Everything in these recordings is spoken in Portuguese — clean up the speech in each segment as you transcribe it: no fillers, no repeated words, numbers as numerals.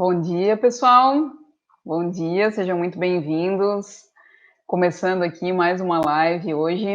Bom dia, pessoal. Bom dia, sejam muito bem-vindos. Começando aqui mais uma live hoje,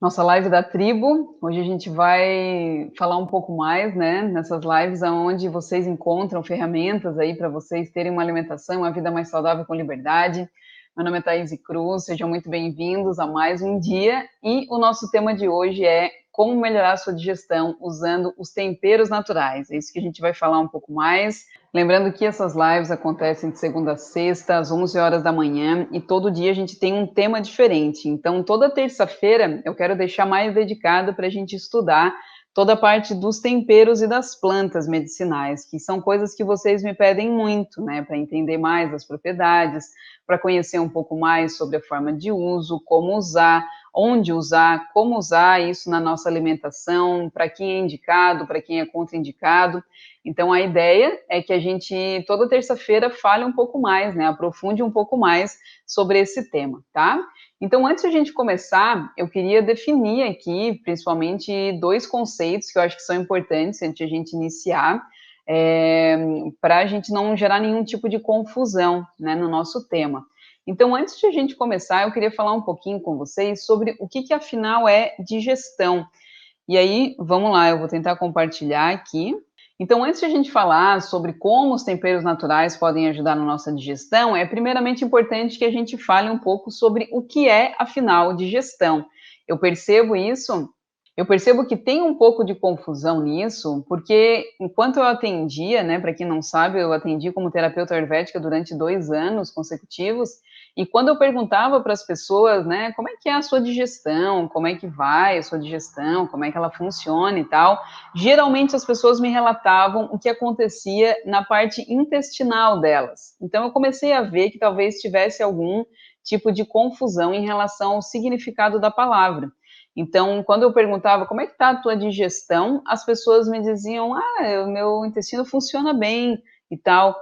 nossa live da tribo. Hoje a gente vai falar um pouco mais, né, nessas lives onde vocês encontram ferramentas aí para vocês terem uma alimentação, uma vida mais saudável com liberdade. Meu nome é Thaís Cruz, sejam muito bem-vindos a mais um dia. E o nosso tema de hoje é como melhorar a sua digestão usando os temperos naturais. É isso que a gente vai falar um pouco mais. Lembrando que essas lives acontecem de segunda a sexta, às 11 horas da manhã, e todo dia a gente tem um tema diferente. Então, toda terça-feira eu quero deixar mais dedicado para a gente estudar toda a parte dos temperos e das plantas medicinais, que são coisas que vocês me pedem muito, né, para entender mais as propriedades, para conhecer um pouco mais sobre a forma de uso, como usar, onde usar, como usar isso na nossa alimentação, para quem é indicado, para quem é contraindicado. Então, a ideia é que a gente, toda terça-feira, fale um pouco mais, né, aprofunde um pouco mais sobre esse tema, tá? Então, antes de a gente começar, eu queria definir aqui, principalmente, dois conceitos que eu acho que são importantes antes de a gente iniciar, para a gente não gerar nenhum tipo de confusão, né, no nosso tema. Então, antes de a gente começar, eu queria falar um pouquinho com vocês sobre o que afinal é digestão. E aí, vamos lá, eu vou tentar compartilhar aqui. Então, antes de a gente falar sobre como os temperos naturais podem ajudar na nossa digestão, é primeiramente importante que a gente fale um pouco sobre o que é, afinal, digestão. Eu percebo isso, eu percebo que tem um pouco de confusão nisso, porque enquanto eu atendia, né, para quem não sabe, eu atendi como terapeuta ayurvédica durante 2 anos consecutivos, e quando eu perguntava para as pessoas, né, como é que é a sua digestão, como é que vai a sua digestão, como é que ela funciona e tal, geralmente as pessoas me relatavam o que acontecia na parte intestinal delas. Então eu comecei a ver que talvez tivesse algum tipo de confusão em relação ao significado da palavra. Então, quando eu perguntava como é que está a tua digestão, as pessoas me diziam, o meu intestino funciona bem e tal.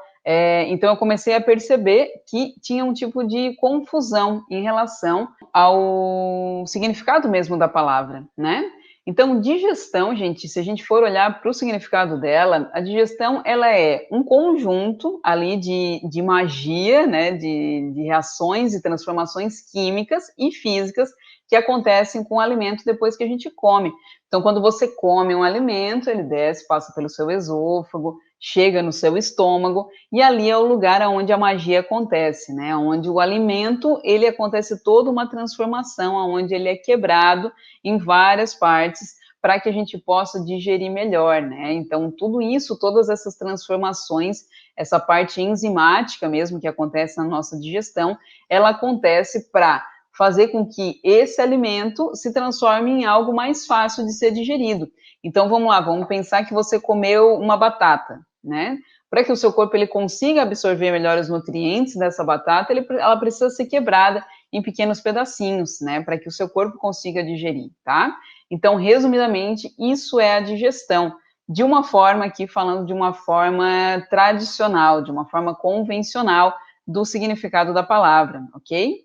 Então, eu comecei a perceber que tinha um tipo de confusão em relação ao significado mesmo da palavra, né? Então, digestão, gente, se a gente for olhar para o significado dela, a digestão, ela é um conjunto ali de magia, né, de reações e transformações químicas e físicas que acontecem com o alimento depois que a gente come. Então, quando você come um alimento, ele desce, passa pelo seu esôfago, chega no seu estômago, e ali é o lugar onde a magia acontece, né? Onde o alimento, ele acontece toda uma transformação, onde ele é quebrado em várias partes para que a gente possa digerir melhor, né? Então, tudo isso, todas essas transformações, essa parte enzimática mesmo que acontece na nossa digestão, ela acontece para fazer com que esse alimento se transforme em algo mais fácil de ser digerido. Então, vamos lá, vamos pensar que você comeu uma batata, né? Para que o seu corpo ele consiga absorver melhor os nutrientes dessa batata, ela precisa ser quebrada em pequenos pedacinhos, né? Para que o seu corpo consiga digerir, tá? Então, resumidamente, isso é a digestão. De uma forma aqui, falando de uma forma tradicional, de uma forma convencional do significado da palavra, ok?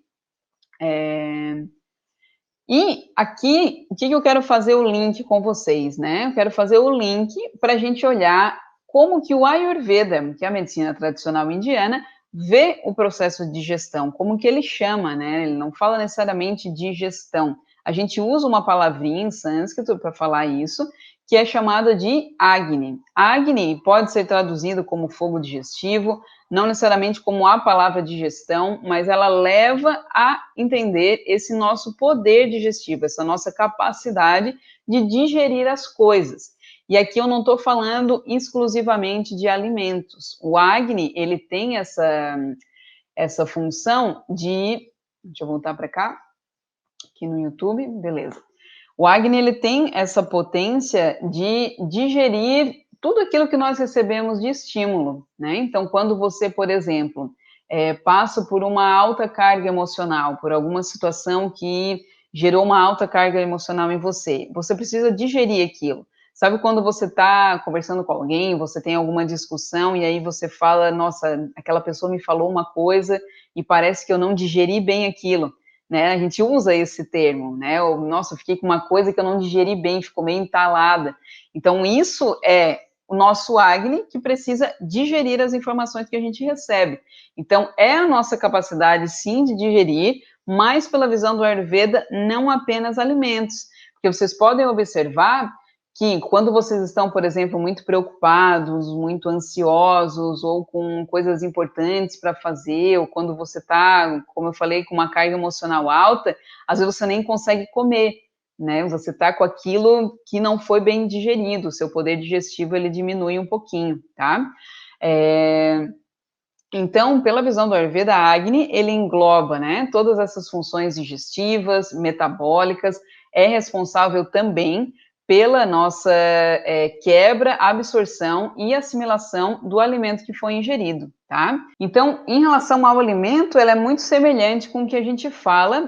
E aqui, o que eu quero fazer o link com vocês, né? Eu quero fazer o link para a gente olhar como que o Ayurveda, que é a medicina tradicional indiana, vê o processo de digestão, como que ele chama, né? Ele não fala necessariamente digestão. A gente usa uma palavrinha em sânscrito para falar isso, que é chamada de Agni. Agni pode ser traduzido como fogo digestivo, não necessariamente como a palavra digestão, mas ela leva a entender esse nosso poder digestivo, essa nossa capacidade de digerir as coisas. E aqui eu não estou falando exclusivamente de alimentos. O Agni, ele tem essa função de... Deixa eu voltar para cá, aqui no YouTube, beleza. O Agni, ele tem essa potência de digerir tudo aquilo que nós recebemos de estímulo, né? Então, quando você, por exemplo, passa por uma alta carga emocional, por alguma situação que gerou uma alta carga emocional em você, você precisa digerir aquilo. Sabe quando você está conversando com alguém, você tem alguma discussão e aí você fala, nossa, aquela pessoa me falou uma coisa e parece que eu não digeri bem aquilo, né? A gente usa esse termo, né? Ou, nossa, eu fiquei com uma coisa que eu não digeri bem, ficou meio entalada. Então, isso é o nosso Agni, que precisa digerir as informações que a gente recebe. Então, é a nossa capacidade, sim, de digerir, mas pela visão do Ayurveda, não apenas alimentos. Porque vocês podem observar que quando vocês estão, por exemplo, muito preocupados, muito ansiosos, ou com coisas importantes para fazer, ou quando você está, como eu falei, com uma carga emocional alta, às vezes você nem consegue comer, né? Você está com aquilo que não foi bem digerido, o seu poder digestivo ele diminui um pouquinho, tá? Então, pela visão do Ayurveda, a Agni, ele engloba, né, todas essas funções digestivas, metabólicas, é responsável também pela nossa quebra, absorção e assimilação do alimento que foi ingerido, tá? Então, em relação ao alimento, ela é muito semelhante com o que a gente fala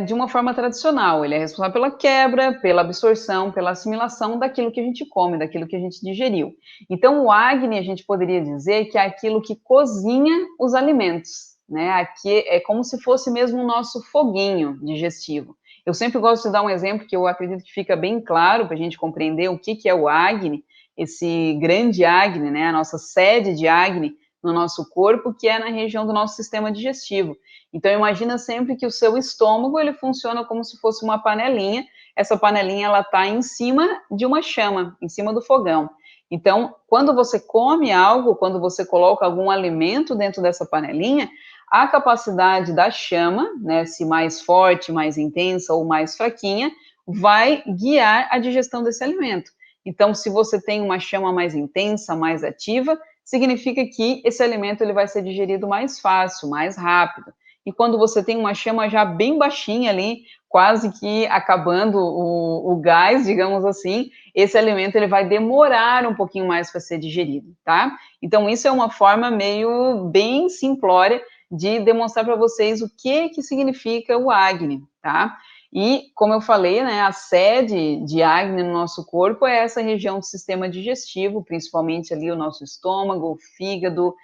de uma forma tradicional. Ele é responsável pela quebra, pela absorção, pela assimilação daquilo que a gente come, daquilo que a gente digeriu. Então, o Agni, a gente poderia dizer que é aquilo que cozinha os alimentos, né? Aqui é como se fosse mesmo o nosso foguinho digestivo. Eu sempre gosto de dar um exemplo que eu acredito que fica bem claro para a gente compreender o que é o Agni, esse grande Agni, né? A nossa sede de Agni no nosso corpo, que é na região do nosso sistema digestivo. Então, imagina sempre que o seu estômago, ele funciona como se fosse uma panelinha. Essa panelinha, ela está em cima de uma chama, em cima do fogão. Então, quando você come algo, quando você coloca algum alimento dentro dessa panelinha, a capacidade da chama, né, se mais forte, mais intensa ou mais fraquinha, vai guiar a digestão desse alimento. Então, se você tem uma chama mais intensa, mais ativa, significa que esse alimento ele vai ser digerido mais fácil, mais rápido. E quando você tem uma chama já bem baixinha ali, quase que acabando o gás, digamos assim, esse alimento ele vai demorar um pouquinho mais para ser digerido, tá? Então, isso é uma forma meio bem simplória de demonstrar para vocês o que significa o Agni, tá? E, como eu falei, né, a sede de Agni no nosso corpo é essa região do sistema digestivo, principalmente ali o nosso estômago, o fígado,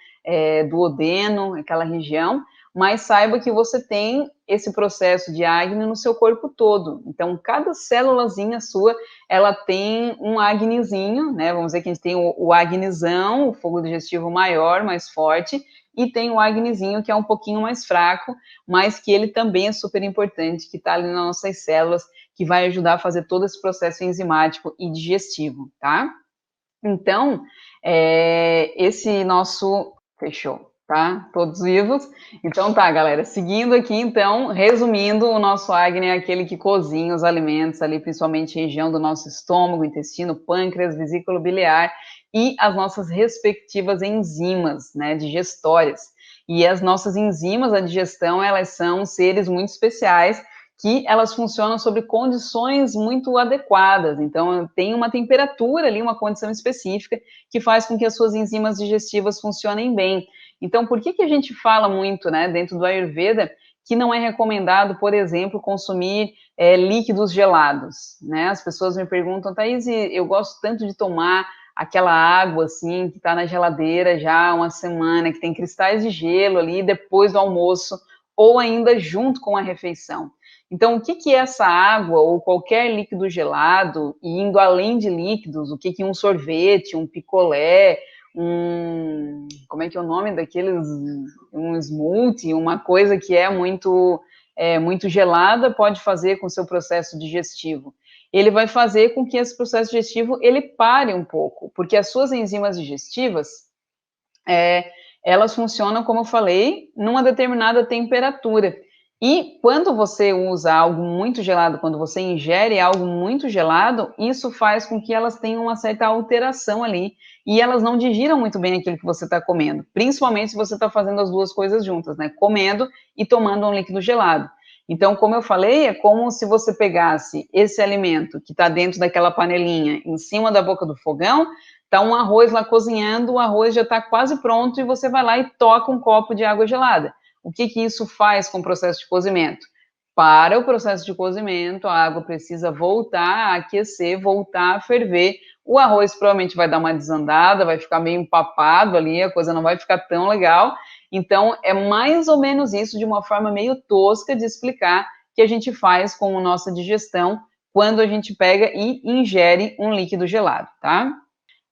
duodeno, aquela região, mas saiba que você tem esse processo de Agni no seu corpo todo. Então, cada célulazinha sua, ela tem um Agnizinho, né? Vamos dizer que a gente tem o Agnizão, o fogo digestivo maior, mais forte, e tem o Agnizinho, que é um pouquinho mais fraco, mas que ele também é super importante, que está ali nas nossas células, que vai ajudar a fazer todo esse processo enzimático e digestivo, tá? Então, esse nosso... Fechou, tá? Todos vivos? Então tá, galera, seguindo aqui, então, resumindo, o nosso Agni é aquele que cozinha os alimentos ali, principalmente região do nosso estômago, intestino, pâncreas, vesícula biliar e as nossas respectivas enzimas, né, digestórias. E as nossas enzimas, a digestão, elas são seres muito especiais que elas funcionam sob condições muito adequadas. Então, tem uma temperatura ali, uma condição específica que faz com que as suas enzimas digestivas funcionem bem. Então, por que a gente fala muito, né, dentro do Ayurveda, que não é recomendado, por exemplo, consumir líquidos gelados, né? As pessoas me perguntam, Thaís, eu gosto tanto de tomar aquela água, assim, que está na geladeira já há uma semana, que tem cristais de gelo ali depois do almoço, ou ainda junto com a refeição. Então, o que é essa água ou qualquer líquido gelado, e indo além de líquidos, o que um sorvete, um picolé, como é que é o nome daqueles, um smoothie, uma coisa que é muito gelada, pode fazer com o seu processo digestivo? Ele vai fazer com que esse processo digestivo, ele pare um pouco, porque as suas enzimas digestivas, elas funcionam, como eu falei, numa determinada temperatura. E quando você usa algo muito gelado, quando você ingere algo muito gelado, isso faz com que elas tenham uma certa alteração ali e elas não digiram muito bem aquilo que você está comendo, principalmente se você está fazendo as duas coisas juntas, né? Comendo e tomando um líquido gelado. Então, como eu falei, é como se você pegasse esse alimento que está dentro daquela panelinha, em cima da boca do fogão, tá um arroz lá cozinhando, o arroz já está quase pronto e você vai lá e toca um copo de água gelada. O que isso faz com o processo de cozimento? Para o processo de cozimento, a água precisa voltar a aquecer, voltar a ferver. O arroz provavelmente vai dar uma desandada, vai ficar meio empapado ali, a coisa não vai ficar tão legal. Então, é mais ou menos isso, de uma forma meio tosca de explicar, que a gente faz com a nossa digestão quando a gente pega e ingere um líquido gelado, tá?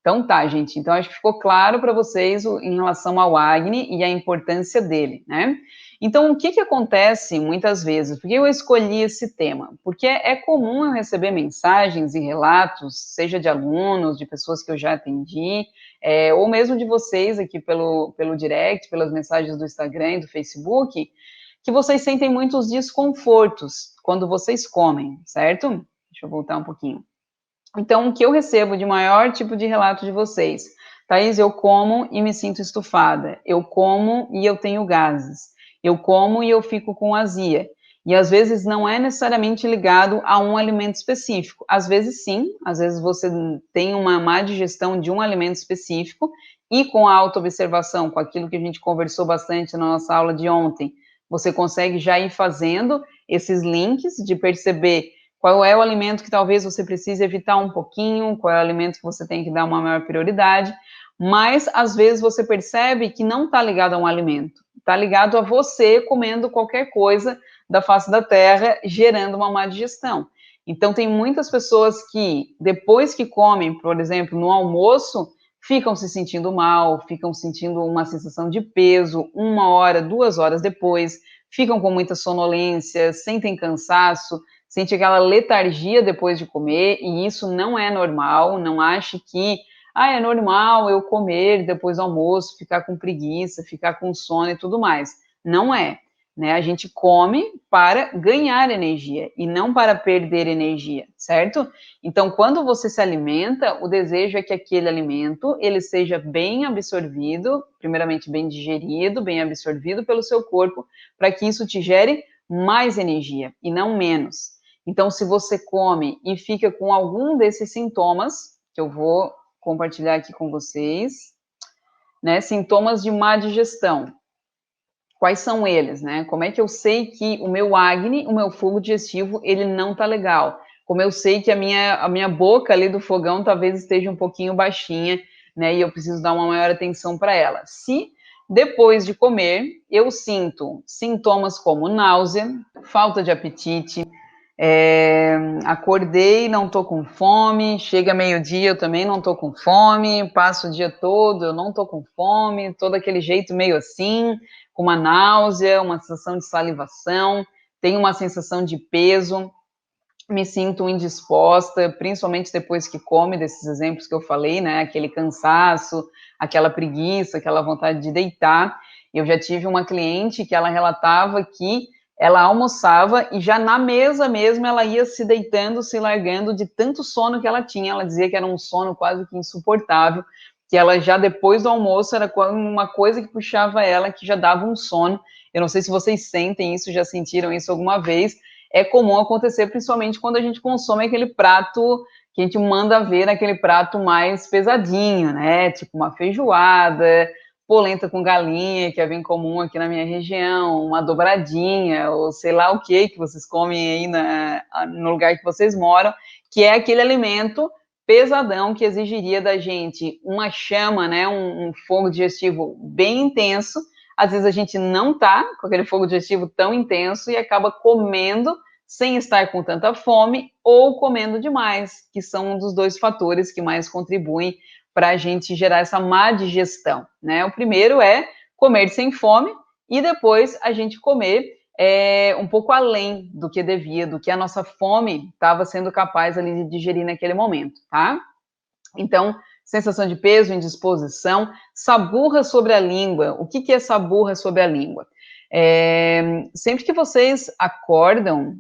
Então tá, gente. Então acho que ficou claro para vocês em relação ao Agni e a importância dele, né? Então, o que acontece muitas vezes? Por que eu escolhi esse tema? Porque é comum eu receber mensagens e relatos, seja de alunos, de pessoas que eu já atendi, ou mesmo de vocês aqui pelo direct, pelas mensagens do Instagram e do Facebook, que vocês sentem muitos desconfortos quando vocês comem, certo? Deixa eu voltar um pouquinho. Então, o que eu recebo de maior tipo de relato de vocês? Thaís, eu como e me sinto estufada. Eu como e eu tenho gases. Eu como e eu fico com azia. E às vezes não é necessariamente ligado a um alimento específico. Às vezes sim, às vezes você tem uma má digestão de um alimento específico e com a autoobservação, com aquilo que a gente conversou bastante na nossa aula de ontem, você consegue já ir fazendo esses links de perceber qual é o alimento que talvez você precise evitar um pouquinho, qual é o alimento que você tem que dar uma maior prioridade, mas às vezes você percebe que não está ligado a um alimento, está ligado a você comendo qualquer coisa da face da terra, gerando uma má digestão. Então, tem muitas pessoas que, depois que comem, por exemplo, no almoço, ficam se sentindo mal, ficam sentindo uma sensação de peso 1 hora, 2 horas depois, ficam com muita sonolência, sentem cansaço, sente aquela letargia depois de comer, e isso não é normal, não ache que, é normal eu comer depois do almoço, ficar com preguiça, ficar com sono e tudo mais. Não é, né? A gente come para ganhar energia e não para perder energia, certo? Então, quando você se alimenta, o desejo é que aquele alimento, ele seja bem absorvido, primeiramente bem digerido, bem absorvido pelo seu corpo, para que isso te gere mais energia e não menos. Então, se você come e fica com algum desses sintomas, que eu vou compartilhar aqui com vocês, né? Sintomas de má digestão. Quais são eles, né? Como é que eu sei que o meu Agni, o meu fogo digestivo, ele não tá legal? Como eu sei que a minha boca ali do fogão talvez esteja um pouquinho baixinha, né? E eu preciso dar uma maior atenção para ela. Se depois de comer eu sinto sintomas como náusea, falta de apetite, acordei, não tô com fome, chega meio-dia, eu também não tô com fome, passo o dia todo, eu não tô com fome, todo aquele jeito meio assim, com uma náusea, uma sensação de salivação, tenho uma sensação de peso, me sinto indisposta, principalmente depois que come, desses exemplos que eu falei, né, aquele cansaço, aquela preguiça, aquela vontade de deitar. Eu já tive uma cliente que ela relatava que ela almoçava e já na mesa mesmo ela ia se deitando, se largando de tanto sono que ela tinha. Ela dizia que era um sono quase que insuportável, que ela já depois do almoço era uma coisa que puxava ela, que já dava um sono. Eu não sei se vocês sentem isso, já sentiram isso alguma vez. É comum acontecer, principalmente quando a gente consome aquele prato que a gente manda ver, aquele prato mais pesadinho, né? Tipo uma feijoada, polenta com galinha, que é bem comum aqui na minha região, uma dobradinha, ou sei lá o que vocês comem aí no lugar que vocês moram, que é aquele alimento pesadão que exigiria da gente uma chama, né? Um fogo digestivo bem intenso. Às vezes a gente não tá com aquele fogo digestivo tão intenso e acaba comendo sem estar com tanta fome ou comendo demais, que são um dos dois fatores que mais contribuem para a gente gerar essa má digestão, né? O primeiro é comer sem fome e depois a gente comer um pouco além do que devia, do que a nossa fome estava sendo capaz ali de digerir naquele momento, tá? Então, sensação de peso, indisposição, saburra sobre a língua. O que é saburra sobre a língua? Sempre que vocês acordam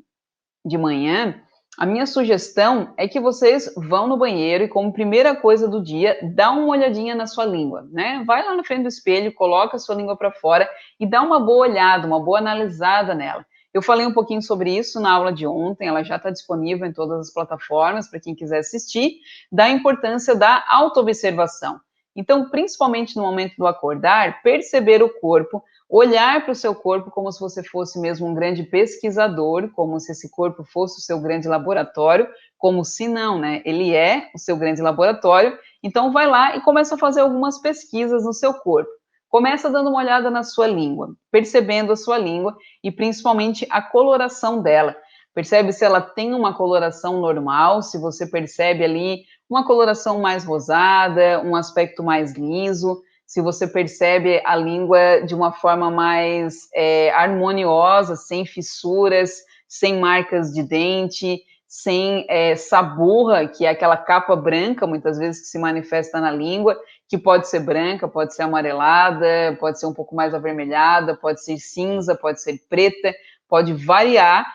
de manhã, a minha sugestão é que vocês vão no banheiro e, como primeira coisa do dia, dá uma olhadinha na sua língua, né? Vai lá na frente do espelho, coloca a sua língua para fora e dá uma boa olhada, uma boa analisada nela. Eu falei um pouquinho sobre isso na aula de ontem, ela já está disponível em todas as plataformas para quem quiser assistir, da importância da autoobservação. Então, principalmente no momento do acordar, perceber o corpo, olhar para o seu corpo como se você fosse mesmo um grande pesquisador, como se esse corpo fosse o seu grande laboratório, como se não, né? Ele é o seu grande laboratório. Então, vai lá e começa a fazer algumas pesquisas no seu corpo. Começa dando uma olhada na sua língua, percebendo a sua língua e principalmente a coloração dela. Percebe se ela tem uma coloração normal, se você percebe ali uma coloração mais rosada, um aspecto mais liso, se você percebe a língua de uma forma mais harmoniosa, sem fissuras, sem marcas de dente, sem saburra, que é aquela capa branca, muitas vezes, que se manifesta na língua, que pode ser branca, pode ser amarelada, pode ser um pouco mais avermelhada, pode ser cinza, pode ser preta, pode variar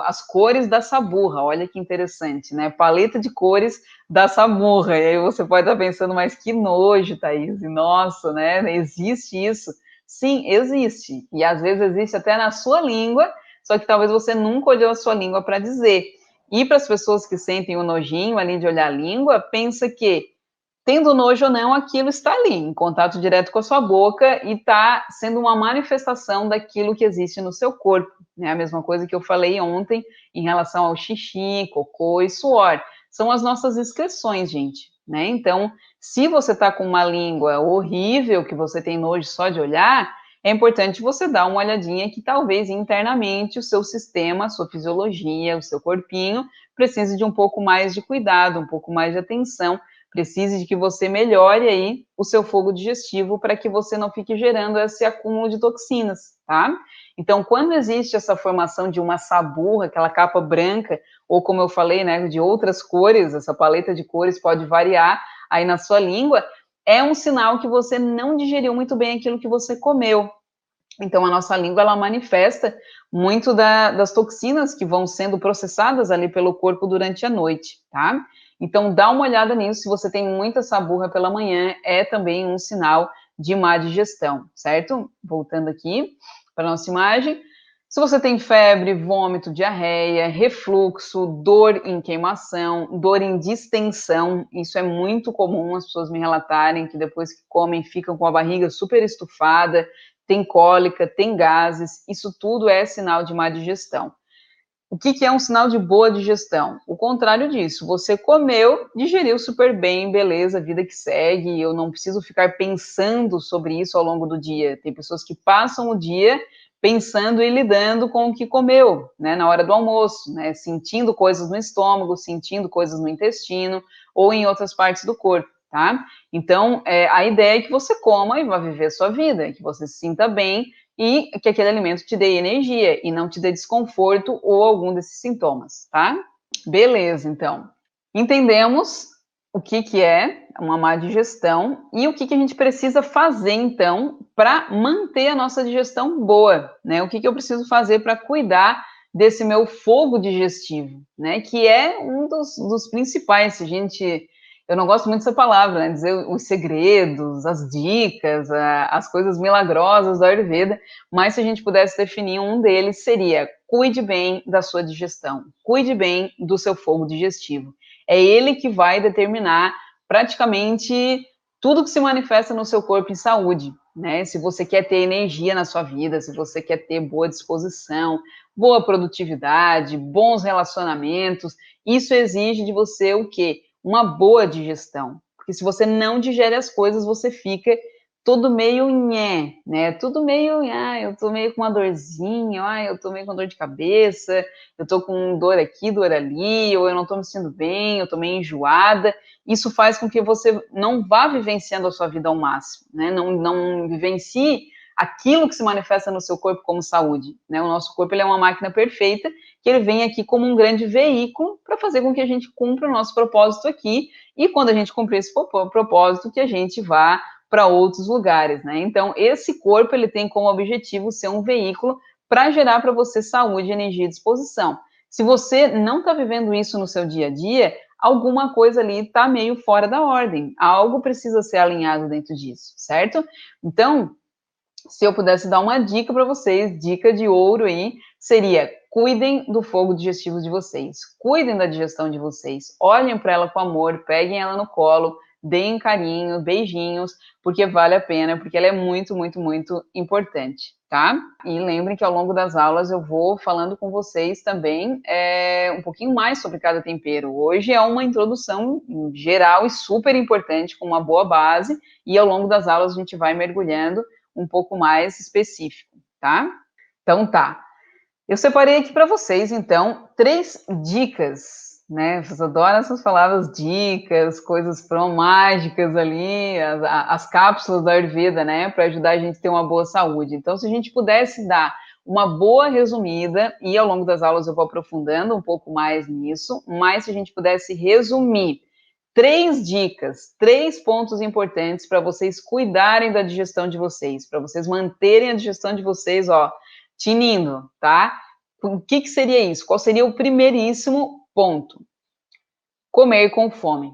as cores da saburra. Olha que interessante, né? Paleta de cores da saburra. E aí você pode estar pensando, mas que nojo, Thaís. Nossa, né? Existe isso? Sim, existe. E às vezes existe até na sua língua, só que talvez você nunca olhou a sua língua para dizer. E para as pessoas que sentem o nojinho ali de olhar a língua, pensa que, tendo nojo ou não, aquilo está ali, em contato direto com a sua boca, e está sendo uma manifestação daquilo que existe no seu corpo. É a mesma coisa que eu falei ontem em relação ao xixi, cocô e suor. São as nossas excreções, gente. Né? Então, se você está com uma língua horrível, que você tem nojo só de olhar, é importante você dar uma olhadinha que talvez internamente o seu sistema, a sua fisiologia, o seu corpinho precise de um pouco mais de cuidado, um pouco mais de atenção, precise de que você melhore aí o seu fogo digestivo para que você não fique gerando esse acúmulo de toxinas, tá? Então, quando existe essa formação de uma saburra, aquela capa branca, ou como eu falei, né, de outras cores, essa paleta de cores pode variar aí na sua língua, é um sinal que você não digeriu muito bem aquilo que você comeu. Então, a nossa língua, ela manifesta muito das toxinas que vão sendo processadas ali pelo corpo durante a noite, tá? Então, dá uma olhada nisso. Se você tem muita saburra pela manhã, é também um sinal de má digestão, certo? Voltando aqui para a nossa imagem. Se você tem febre, vômito, diarreia, refluxo, dor em queimação, dor em distensão, isso é muito comum as pessoas me relatarem que depois que comem ficam com a barriga super estufada, tem cólica, tem gases, isso tudo é sinal de má digestão. O que é um sinal de boa digestão? O contrário disso, você comeu, digeriu super bem, beleza, vida que segue, eu não preciso ficar pensando sobre isso ao longo do dia. Tem pessoas que passam o dia pensando e lidando com o que comeu, né, na hora do almoço, né, sentindo coisas no estômago, sentindo coisas no intestino ou em outras partes do corpo, tá? Então, a ideia é que você coma e vá viver a sua vida, que você se sinta bem e que aquele alimento te dê energia e não te dê desconforto ou algum desses sintomas, tá? Beleza, então. Entendemos o que é uma má digestão e o que a gente precisa fazer, então, para manter a nossa digestão boa, né? O que eu preciso fazer para cuidar desse meu fogo digestivo, né? Que é um dos principais, se a gente... Eu não gosto muito dessa palavra, né? Dizer os segredos, as dicas, as coisas milagrosas da Ayurveda, mas se a gente pudesse definir um deles, seria: cuide bem da sua digestão, cuide bem do seu fogo digestivo. É ele que vai determinar praticamente tudo que se manifesta no seu corpo em saúde, né? Se você quer ter energia na sua vida, se você quer ter boa disposição, boa produtividade, bons relacionamentos, isso exige de você o quê? Uma boa digestão. Porque se você não digere as coisas, você fica todo meio nhé, né? Tudo meio, eu tô meio com uma dorzinha, eu tô meio com dor de cabeça, eu tô com dor aqui, dor ali, ou eu não tô me sentindo bem, eu tô meio enjoada. Isso faz com que você não vá vivenciando a sua vida ao máximo, né? Não vivencie aquilo que se manifesta no seu corpo como saúde, né? O nosso corpo, ele é uma máquina perfeita, que ele vem aqui como um grande veículo para fazer com que a gente cumpra o nosso propósito aqui, e quando a gente cumprir esse propósito, que a gente vá para outros lugares, né? Então, esse corpo, ele tem como objetivo ser um veículo para gerar para você saúde, energia e disposição. Se você não está vivendo isso no seu dia a dia, alguma coisa ali está meio fora da ordem. Algo precisa ser alinhado dentro disso, certo? Então, se eu pudesse dar uma dica para vocês, dica de ouro aí, seria: cuidem do fogo digestivo de vocês, cuidem da digestão de vocês, olhem para ela com amor, peguem ela no colo, deem carinho, beijinhos, porque vale a pena, porque ela é muito, muito, muito importante, tá? E lembrem que ao longo das aulas eu vou falando com vocês também um pouquinho mais sobre cada tempero. Hoje é uma introdução geral e super importante, com uma boa base, e ao longo das aulas a gente vai mergulhando um pouco mais específico, tá? Então tá. Eu separei aqui para vocês, então, 3 dicas, né? Vocês adoram essas palavras dicas, coisas mágicas ali, as cápsulas da Ayurveda, né? Para ajudar a gente a ter uma boa saúde. Então, se a gente pudesse dar uma boa resumida, e ao longo das aulas eu vou aprofundando um pouco mais nisso, mas se a gente pudesse resumir 3 dicas, 3 pontos importantes para vocês cuidarem da digestão de vocês, para vocês manterem a digestão de vocês, ó, tinindo, tá? O que, que seria isso? Qual seria o primeiríssimo ponto? Comer com fome,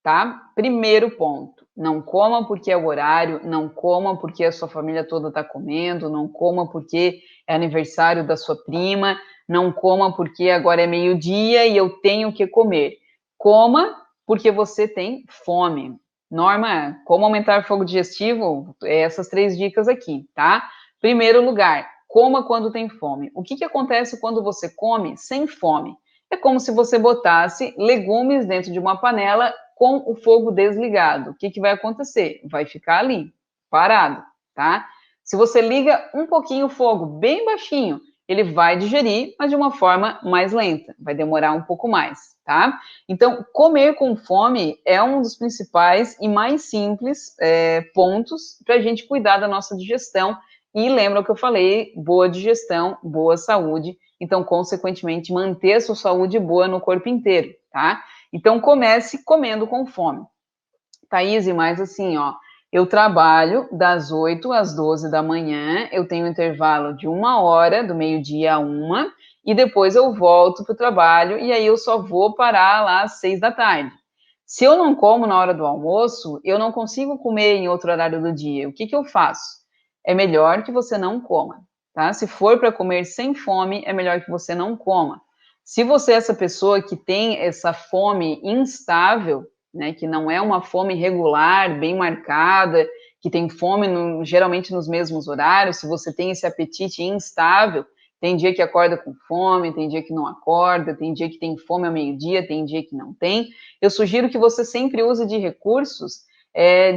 tá? Primeiro ponto. Não coma porque é o horário, não coma porque a sua família toda está comendo, não coma porque é aniversário da sua prima, não coma porque agora é meio-dia e eu tenho que comer. Coma porque você tem fome. Norma, como aumentar o fogo digestivo? Essas 3 dicas aqui, tá? Primeiro lugar, coma quando tem fome. O que, que acontece quando você come sem fome? É como se você botasse legumes dentro de uma panela com o fogo desligado. O que, que vai acontecer? Vai ficar ali, parado, tá? Se você liga um pouquinho o fogo, bem baixinho, ele vai digerir, mas de uma forma mais lenta, vai demorar um pouco mais, tá? Então, comer com fome é um dos principais e mais simples pontos para a gente cuidar da nossa digestão. E lembra o que eu falei: boa digestão, boa saúde. Então, consequentemente, manter a sua saúde boa no corpo inteiro, tá? Então, comece comendo com fome. Thaís, mas assim, ó, eu trabalho das 8 às 12 da manhã, eu tenho um intervalo de 1 hora, do meio-dia a 1, e depois eu volto para o trabalho, e aí eu só vou parar lá às 6 da tarde. Se eu não como na hora do almoço, eu não consigo comer em outro horário do dia. O que, que eu faço? É melhor que você não coma, tá? Se for para comer sem fome, é melhor que você não coma. Se você é essa pessoa que tem essa fome instável, né, que não é uma fome regular, bem marcada, que tem fome geralmente nos mesmos horários, se você tem esse apetite instável, tem dia que acorda com fome, tem dia que não acorda, tem dia que tem fome ao meio-dia, tem dia que não tem. Eu sugiro que você sempre use de recursos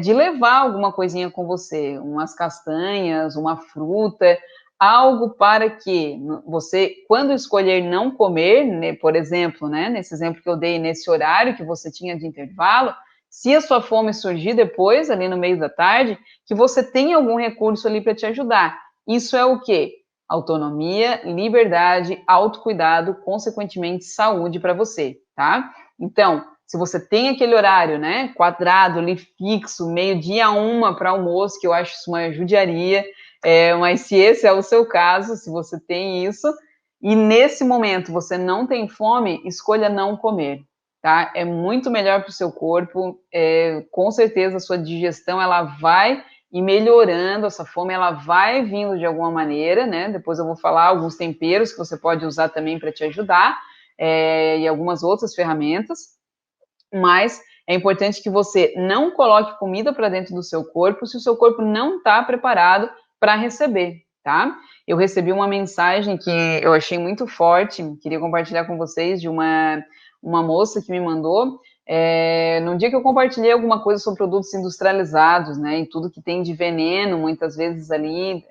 de levar alguma coisinha com você, umas castanhas, uma fruta, algo para que você, quando escolher não comer, né, por exemplo, né, nesse exemplo que eu dei, nesse horário que você tinha de intervalo, se a sua fome surgir depois, ali no meio da tarde, que você tenha algum recurso ali para te ajudar. Isso é o quê? Autonomia, liberdade, autocuidado, consequentemente, saúde para você, tá? Então, se você tem aquele horário, né, quadrado ali, fixo, meio-dia a 1 para almoço, que eu acho isso uma judiaria, mas se esse é o seu caso, se você tem isso, e nesse momento você não tem fome, escolha não comer, tá? É muito melhor para o seu corpo, com certeza a sua digestão, ela vai ir melhorando, essa fome, ela vai vindo de alguma maneira, né? Depois eu vou falar alguns temperos que você pode usar também para te ajudar, e algumas outras ferramentas, mas é importante que você não coloque comida para dentro do seu corpo se o seu corpo não está preparado para receber, tá? Eu recebi uma mensagem que eu achei muito forte, queria compartilhar com vocês, de uma moça que me mandou, no dia que eu compartilhei alguma coisa sobre produtos industrializados, né, e tudo que tem de veneno, muitas vezes ali,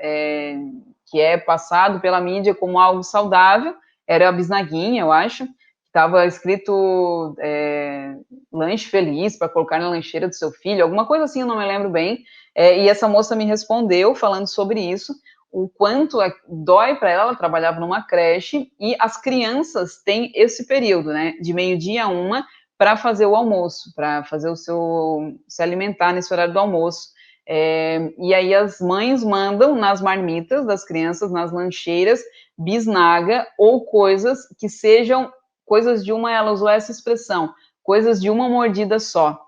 que é passado pela mídia como algo saudável, era a bisnaguinha, eu acho, estava escrito lanche feliz para colocar na lancheira do seu filho, alguma coisa assim, eu não me lembro bem, e essa moça me respondeu falando sobre isso, o quanto dói para ela trabalhava numa creche, e as crianças têm esse período, né, de meio-dia a 1, para fazer o almoço, para fazer se alimentar nesse horário do almoço, e aí as mães mandam nas marmitas das crianças, nas lancheiras, bisnaga ou coisas que sejam coisas de uma, ela usou essa expressão, coisas de uma mordida só.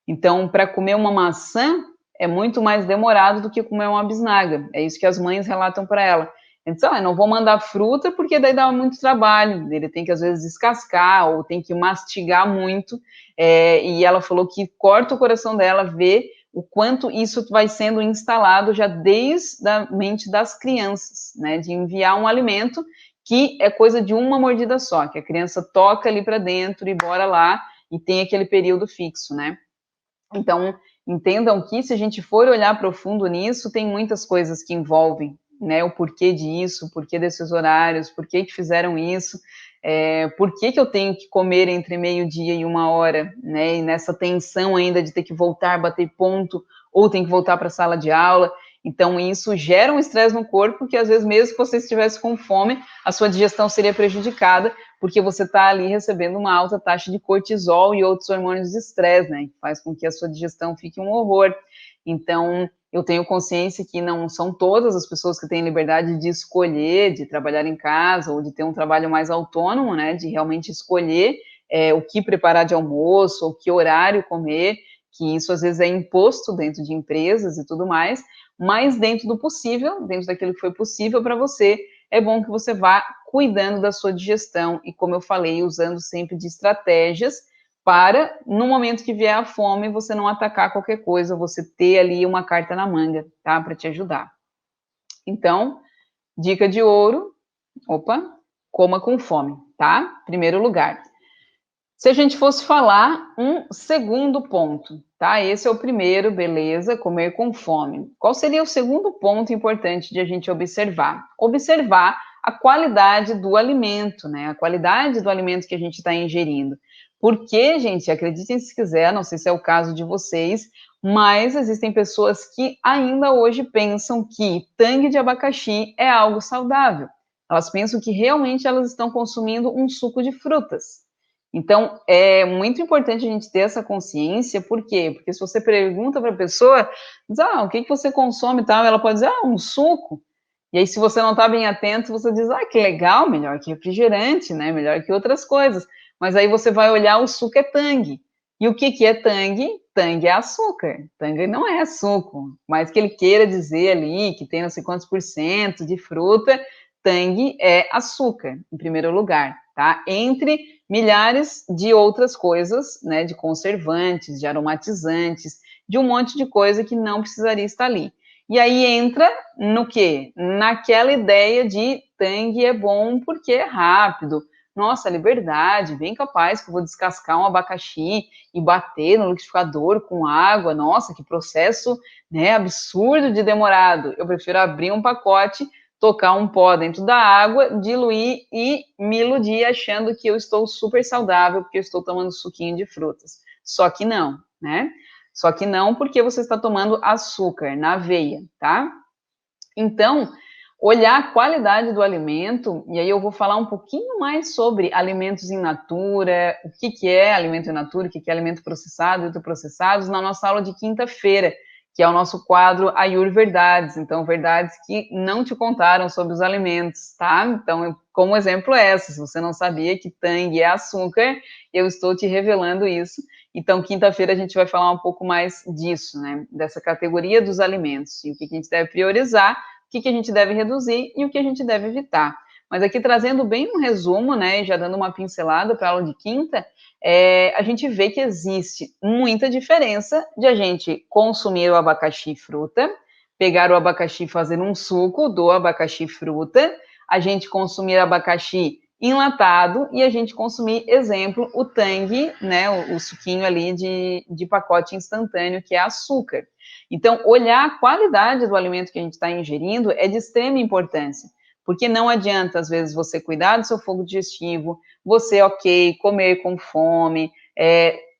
Então, para comer uma maçã é muito mais demorado do que comer uma bisnaga. É isso que as mães relatam para ela. Então, eu não vou mandar fruta porque daí dá muito trabalho. Ele tem que às vezes descascar ou tem que mastigar muito. E ela falou que corta o coração dela ver o quanto isso vai sendo instalado já desde a mente das crianças, né? De enviar um alimento que é coisa de uma mordida só, que a criança toca ali para dentro e bora lá, e tem aquele período fixo, né? Então, entendam que se a gente for olhar profundo nisso, tem muitas coisas que envolvem né, o porquê disso, o porquê desses horários, por que fizeram isso, por que eu tenho que comer entre meio-dia e 1 hora, né, e nessa tensão ainda de ter que voltar, bater ponto, ou tem que voltar para a sala de aula. Então, isso gera um estresse no corpo, que às vezes, mesmo que você estivesse com fome, a sua digestão seria prejudicada, porque você está ali recebendo uma alta taxa de cortisol e outros hormônios de estresse, né, que faz com que a sua digestão fique um horror. Então, eu tenho consciência que não são todas as pessoas que têm liberdade de escolher, de trabalhar em casa, ou de ter um trabalho mais autônomo, né, de realmente escolher o que preparar de almoço, ou que horário comer, que isso às vezes é imposto dentro de empresas e tudo mais, mas dentro do possível, dentro daquilo que foi possível para você, é bom que você vá cuidando da sua digestão e, como eu falei, usando sempre de estratégias para, no momento que vier a fome, você não atacar qualquer coisa, você ter ali uma carta na manga, tá? Para te ajudar. Então, dica de ouro, coma com fome, tá? Primeiro lugar. Se a gente fosse falar um segundo ponto, tá? Esse é o primeiro, beleza, comer com fome. Qual seria o segundo ponto importante de a gente observar? Observar a qualidade do alimento, né? A qualidade do alimento que a gente está ingerindo. Porque, gente, acreditem se quiser, não sei se é o caso de vocês, mas existem pessoas que ainda hoje pensam que tangue de abacaxi é algo saudável. Elas pensam que realmente elas estão consumindo um suco de frutas. Então, é muito importante a gente ter essa consciência, por quê? Porque se você pergunta para a pessoa, diz, o que você consome e tal, ela pode dizer, um suco. E aí, se você não está bem atento, você diz, que legal, melhor que refrigerante, né? Melhor que outras coisas. Mas aí você vai olhar, o suco é tangue. E o que é tangue? Tangue é açúcar. Tangue não é suco. Mas que ele queira dizer ali que tem não sei quantos % de fruta, tangue é açúcar, em primeiro lugar, tá? Entre milhares de outras coisas, né? De conservantes, de aromatizantes, de um monte de coisa que não precisaria estar ali. E aí entra no quê? Naquela ideia de tangue é bom porque é rápido. Nossa, liberdade, bem capaz que eu vou descascar um abacaxi e bater no liquidificador com água. Nossa, que processo, né, absurdo de demorado. Eu prefiro abrir um pacote, tocar um pó dentro da água, diluir e me iludir achando que eu estou super saudável porque eu estou tomando suquinho de frutas. Só que não, né? Só que não porque você está tomando açúcar na aveia, tá? Então, olhar a qualidade do alimento, e aí eu vou falar um pouquinho mais sobre alimentos in natura, o que é alimento in natura, o que é alimento processado e ultraprocessados, na nossa aula de quinta-feira, que é o nosso quadro Ayurverdades. Então, verdades que não te contaram sobre os alimentos, tá? Então, como exemplo é essa, se você não sabia que tangue é açúcar, eu estou te revelando isso. Então, quinta-feira a gente vai falar um pouco mais disso, né? Dessa categoria dos alimentos, e o que a gente deve priorizar, o que a gente deve reduzir e o que a gente deve evitar. Mas aqui trazendo bem um resumo, né, já dando uma pincelada para a aula de quinta, a gente vê que existe muita diferença de a gente consumir o abacaxi fruta, pegar o abacaxi e fazer um suco do abacaxi fruta, a gente consumir abacaxi enlatado e a gente consumir, exemplo, o tangue, né, o suquinho ali de pacote instantâneo, que é açúcar. Então, olhar a qualidade do alimento que a gente está ingerindo é de extrema importância, porque não adianta, às vezes, você cuidar do seu fogo digestivo, você, comer com fome,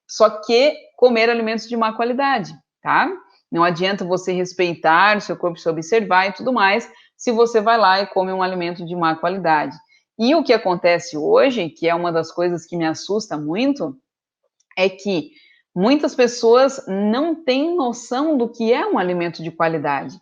só que comer alimentos de má qualidade, tá? Não adianta você respeitar o seu corpo, se observar e tudo mais, se você vai lá e come um alimento de má qualidade. E o que acontece hoje, que é uma das coisas que me assusta muito, é que muitas pessoas não têm noção do que é um alimento de qualidade.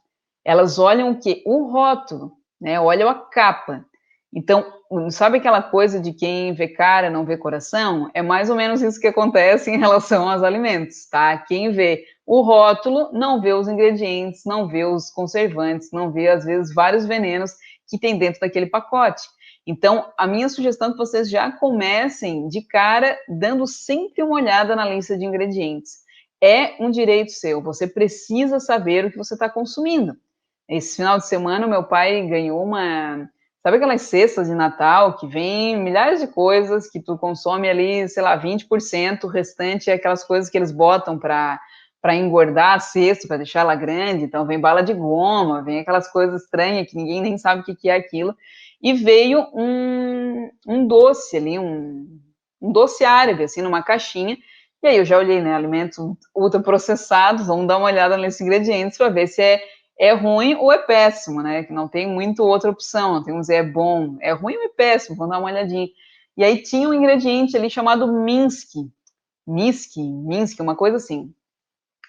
Elas olham o quê? O rótulo, né? Olham a capa. Então, sabe aquela coisa de quem vê cara não vê coração? É mais ou menos isso que acontece em relação aos alimentos, tá? Quem vê o rótulo não vê os ingredientes, não vê os conservantes, não vê, às vezes, vários venenos que tem dentro daquele pacote. Então, a minha sugestão é que vocês já comecem de cara dando sempre uma olhada na lista de ingredientes. É um direito seu, você precisa saber o que você está consumindo. Esse final de semana, meu pai ganhou sabe aquelas cestas de Natal que vem milhares de coisas que tu consome ali, sei lá, 20%, o restante é aquelas coisas que eles botam para para engordar a cesta, para deixar ela grande, então vem bala de goma, vem aquelas coisas estranhas que ninguém nem sabe o que é aquilo, e veio um doce ali, um doce árabe, assim, numa caixinha, e aí eu já olhei, né, alimentos ultraprocessados, vamos dar uma olhada nesses ingredientes para ver se é ruim ou é péssimo, né, que não tem muito outra opção, não tem dizer é bom, é ruim ou é péssimo, vamos dar uma olhadinha. E aí tinha um ingrediente ali chamado Minsk, uma coisa assim.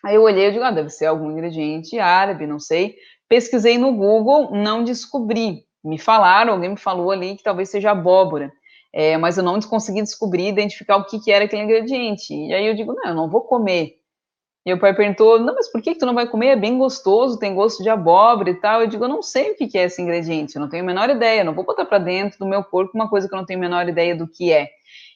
Aí eu olhei e digo, deve ser algum ingrediente árabe, não sei. Pesquisei no Google, não descobri. Me falaram, alguém me falou ali que talvez seja abóbora, mas eu não consegui descobrir, identificar o que era aquele ingrediente. E aí eu digo, não, eu não vou comer. E o pai perguntou, não, mas por que tu não vai comer? É bem gostoso, tem gosto de abóbora e tal. Eu digo, eu não sei o que é esse ingrediente, eu não tenho a menor ideia, não vou botar para dentro do meu corpo uma coisa que eu não tenho a menor ideia do que é.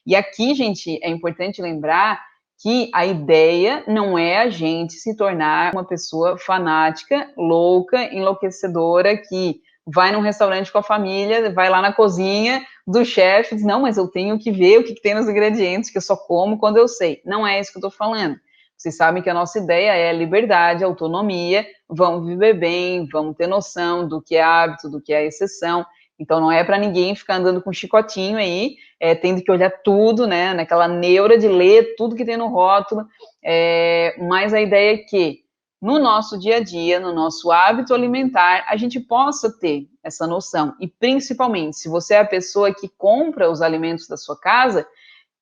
E aqui, gente, é importante lembrar que a ideia não é a gente se tornar uma pessoa fanática, louca, enlouquecedora, que vai num restaurante com a família, vai lá na cozinha do chefe, diz, não, mas eu tenho que ver o que tem nos ingredientes, que eu só como quando eu sei. Não é isso que eu estou falando. Vocês sabem que a nossa ideia é liberdade, autonomia, vamos viver bem, vamos ter noção do que é hábito, do que é exceção. Então, não é para ninguém ficar andando com chicotinho aí, tendo que olhar tudo, né, naquela neura de ler tudo que tem no rótulo, mas a ideia é que, no nosso dia a dia, no nosso hábito alimentar, a gente possa ter essa noção. E, principalmente, se você é a pessoa que compra os alimentos da sua casa,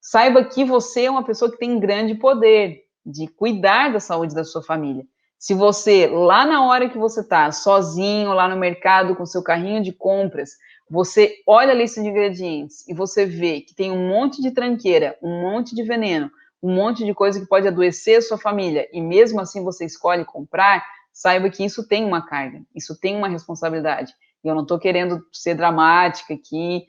saiba que você é uma pessoa que tem grande poder de cuidar da saúde da sua família. Se você, lá na hora que você está sozinho, lá no mercado, com seu carrinho de compras, você olha a lista de ingredientes e você vê que tem um monte de tranqueira, um monte de veneno, um monte de coisa que pode adoecer a sua família, e mesmo assim você escolhe comprar, saiba que isso tem uma carga, isso tem uma responsabilidade. E eu não estou querendo ser dramática aqui,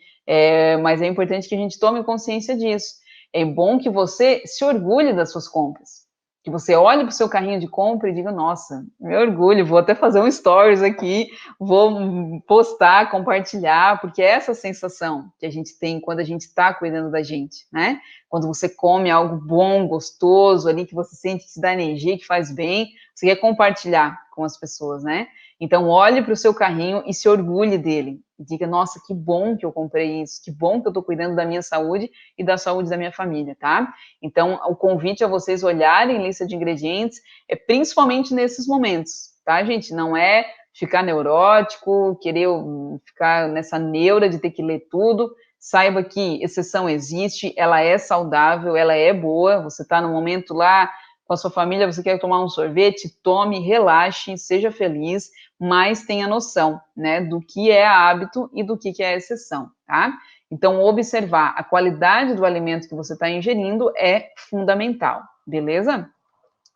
mas é importante que a gente tome consciência disso. É bom que você se orgulhe das suas compras, que você olhe para o seu carrinho de compra e diga, nossa, me orgulho, vou até fazer um stories aqui, vou postar, compartilhar, porque é essa sensação que a gente tem quando a gente está cuidando da gente, né? Quando você come algo bom, gostoso, ali, que você sente que te dá energia, que faz bem, você quer compartilhar com as pessoas, né? Então, olhe para o seu carrinho e se orgulhe dele. Diga, nossa, que bom que eu comprei isso, que bom que eu estou cuidando da minha saúde e da saúde da minha família, tá? Então, o convite a vocês olharem lista de ingredientes é principalmente nesses momentos, tá, gente? Não é ficar neurótico, querer ficar nessa neura de ter que ler tudo. Saiba que exceção existe, ela é saudável, ela é boa. Você está no momento lá com a sua família, você quer tomar um sorvete, tome, relaxe, seja feliz, mas tenha noção, né, do que é hábito e do que é exceção, tá? Então, observar a qualidade do alimento que você está ingerindo é fundamental, beleza?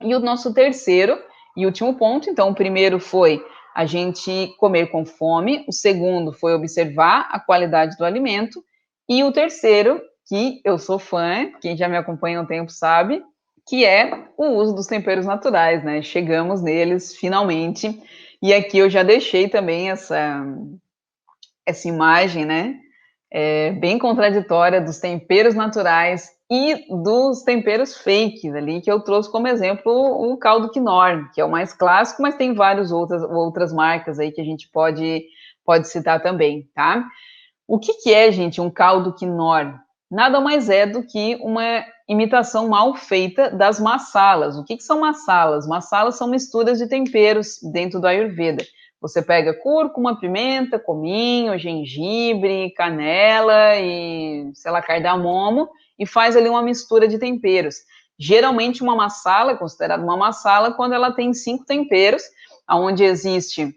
E o nosso terceiro e último ponto, então, o primeiro foi a gente comer com fome, o segundo foi observar a qualidade do alimento, e o terceiro, que eu sou fã, quem já me acompanha há um tempo sabe, que é o uso dos temperos naturais, né? Chegamos neles finalmente, e aqui eu já deixei também essa imagem, né? Bem contraditória dos temperos naturais e dos temperos fakes ali, que eu trouxe como exemplo o caldo Knorr, que é o mais clássico, mas tem várias outras marcas aí que a gente pode citar também, tá? O que é, gente, um caldo Knorr? Nada mais é do que uma imitação mal feita das massalas. O que são massalas? Massalas são misturas de temperos dentro do Ayurveda. Você pega cúrcuma, pimenta, cominho, gengibre, canela e, sei lá, cardamomo e faz ali uma mistura de temperos. Geralmente uma massala é considerada uma massala quando ela tem 5 temperos, onde existe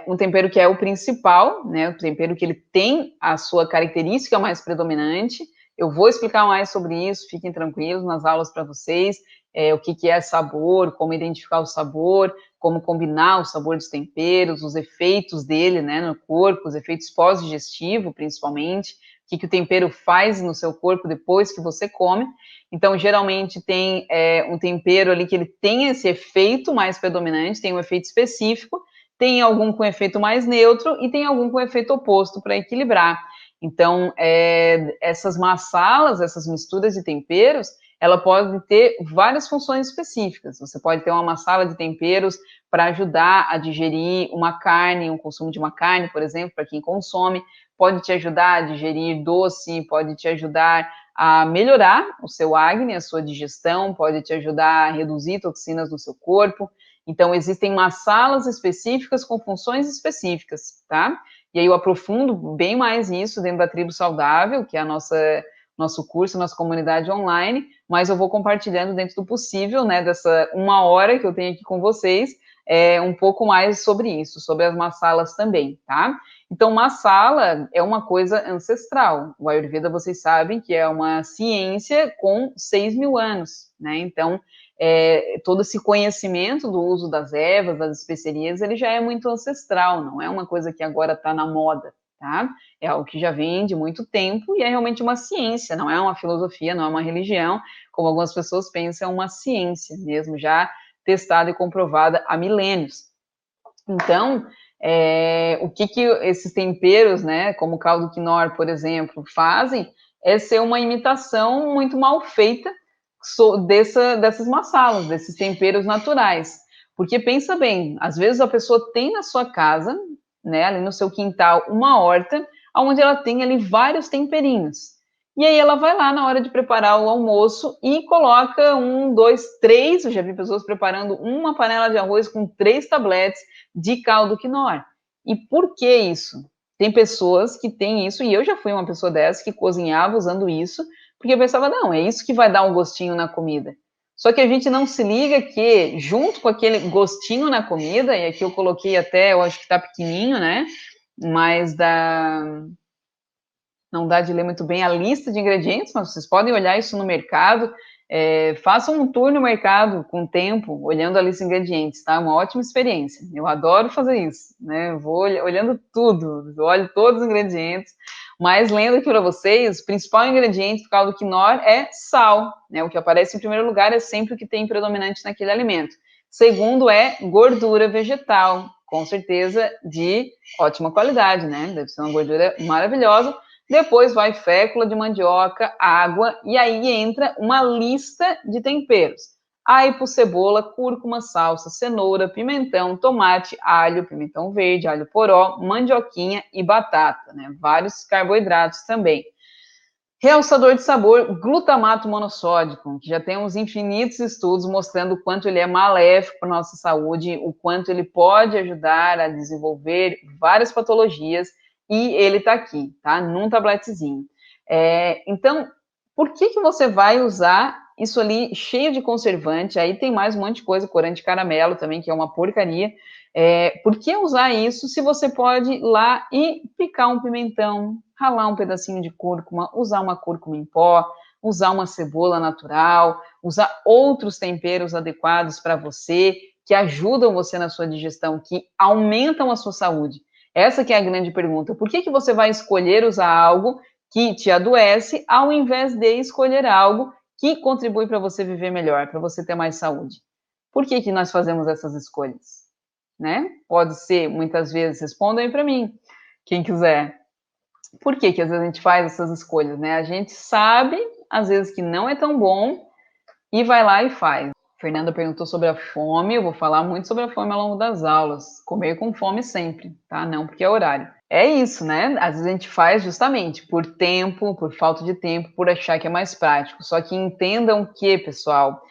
um tempero que é o principal, né? O tempero que ele tem a sua característica mais predominante. Eu vou explicar mais sobre isso, fiquem tranquilos nas aulas para vocês, o que é sabor, como identificar o sabor, como combinar o sabor dos temperos, os efeitos dele, né, no corpo, os efeitos pós-digestivo, principalmente, o que o tempero faz no seu corpo depois que você come. Então, geralmente tem um tempero ali que ele tem esse efeito mais predominante, tem um efeito específico, tem algum com efeito mais neutro e tem algum com efeito oposto para equilibrar. Então, essas massalas, essas misturas de temperos, ela pode ter várias funções específicas. Você pode ter uma massala de temperos para ajudar a digerir uma carne, um consumo de uma carne, por exemplo, para quem consome, pode te ajudar a digerir doce, pode te ajudar a melhorar o seu acne, a sua digestão, pode te ajudar a reduzir toxinas no seu corpo. Então, existem massalas específicas com funções específicas, tá? E aí eu aprofundo bem mais isso dentro da Tribo Saudável, que é a nosso curso, nossa comunidade online, mas eu vou compartilhando dentro do possível, né, dessa 1 hora que eu tenho aqui com vocês, um pouco mais sobre isso, sobre as massalas também, tá? Então, massala é uma coisa ancestral. O Ayurveda, vocês sabem que é uma ciência com 6.000 anos, né? Então, todo esse conhecimento do uso das ervas, das especiarias, ele já é muito ancestral, não é uma coisa que agora está na moda, tá? É algo que já vem de muito tempo e é realmente uma ciência, não é uma filosofia, não é uma religião, como algumas pessoas pensam, é uma ciência mesmo, já testada e comprovada há milênios. Então, o que esses temperos, né, como o caldo quinor, por exemplo, fazem é ser uma imitação muito mal feita dessas massalas, desses temperos naturais. Porque pensa bem, às vezes a pessoa tem na sua casa, né, ali no seu quintal, uma horta, onde ela tem ali vários temperinhos. E aí ela vai lá na hora de preparar o almoço e coloca 1, 2, 3, eu já vi pessoas preparando uma panela de arroz com 3 tabletes de caldo quinor. E por que isso? Tem pessoas que têm isso, e eu já fui uma pessoa dessa que cozinhava usando isso, porque eu pensava, não, é isso que vai dar um gostinho na comida. Só que a gente não se liga que, junto com aquele gostinho na comida, e aqui eu coloquei até, eu acho que tá pequenininho, né? Mas não dá de ler muito bem a lista de ingredientes, mas vocês podem olhar isso no mercado. Façam um tour no mercado com o tempo, olhando a lista de ingredientes, tá? Uma ótima experiência. Eu adoro fazer isso, né? Eu vou olhando tudo, olho todos os ingredientes, mas lendo aqui para vocês, o principal ingrediente do caldo quinor é sal, né? O que aparece em primeiro lugar é sempre o que tem predominante naquele alimento. Segundo é gordura vegetal, com certeza de ótima qualidade, né? Deve ser uma gordura maravilhosa. Depois vai fécula de mandioca, água, e aí entra uma lista de temperos. Aipo, cebola, cúrcuma, salsa, cenoura, pimentão, tomate, alho, pimentão verde, alho poró, mandioquinha e batata, né? Vários carboidratos também. Realçador de sabor, glutamato monossódico, que já temos infinitos estudos mostrando o quanto ele é maléfico para a nossa saúde, o quanto ele pode ajudar a desenvolver várias patologias, e ele está aqui, tá? Num tabletezinho. Então, por que você vai usar isso ali cheio de conservante? Aí tem mais um monte de coisa, corante de caramelo também, que é uma porcaria. Por que usar isso se você pode ir lá e picar um pimentão, ralar um pedacinho de cúrcuma, usar uma cúrcuma em pó, usar uma cebola natural, usar outros temperos adequados para você, que ajudam você na sua digestão, que aumentam a sua saúde? Essa que é a grande pergunta. Por que você vai escolher usar algo que te adoece, ao invés de escolher algo que contribui para você viver melhor, para você ter mais saúde? Por que nós fazemos essas escolhas? Né? Pode ser, muitas vezes, respondam aí para mim, quem quiser. Por que às vezes a gente faz essas escolhas, né? A gente sabe, às vezes, que não é tão bom e vai lá e faz. Fernanda perguntou sobre a fome, eu vou falar muito sobre a fome ao longo das aulas. Comer com fome sempre, tá? Não porque é horário. É isso, né? Às vezes a gente faz justamente por tempo, por falta de tempo, por achar que é mais prático. Só que entendam que, pessoal,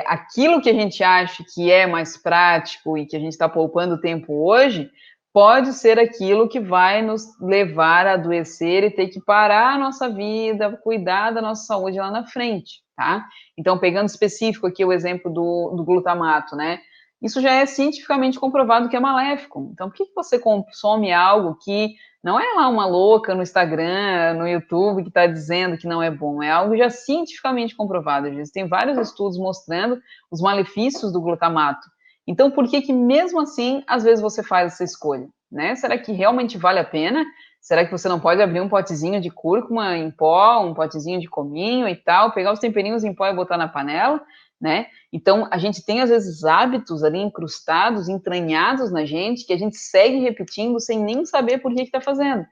aquilo que a gente acha que é mais prático e que a gente está poupando tempo hoje, pode ser aquilo que vai nos levar a adoecer e ter que parar a nossa vida, cuidar da nossa saúde lá na frente, tá? Então, pegando específico aqui o exemplo do glutamato, né? Isso já é cientificamente comprovado que é maléfico. Então, por que você consome algo que não é lá uma louca no Instagram, no YouTube, que está dizendo que não é bom? É algo já cientificamente comprovado. Existem vários estudos mostrando os malefícios do glutamato. Então, por que mesmo assim, às vezes você faz essa escolha, né? Será que realmente vale a pena? Será que você não pode abrir um potezinho de cúrcuma em pó, um potezinho de cominho e tal, pegar os temperinhos em pó e botar na panela, né? Então, a gente tem, às vezes, hábitos ali incrustados, entranhados na gente, que a gente segue repetindo sem nem saber por que está fazendo.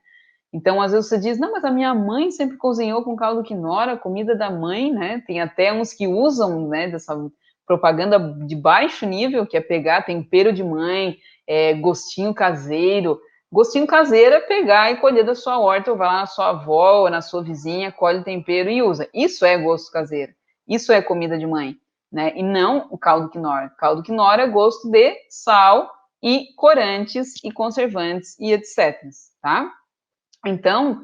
Então, às vezes você diz, não, mas a minha mãe sempre cozinhou com caldo quinoa, a comida da mãe, né? Tem até uns que usam, né, dessa propaganda de baixo nível, que é pegar tempero de mãe, gostinho caseiro. Gostinho caseiro é pegar e colher da sua horta, ou vai lá na sua avó, ou na sua vizinha, colhe o tempero e usa. Isso é gosto caseiro. Isso é comida de mãe, né? E não o caldo quinoa. Caldo quinoa é gosto de sal e corantes e conservantes e etc, tá? Então,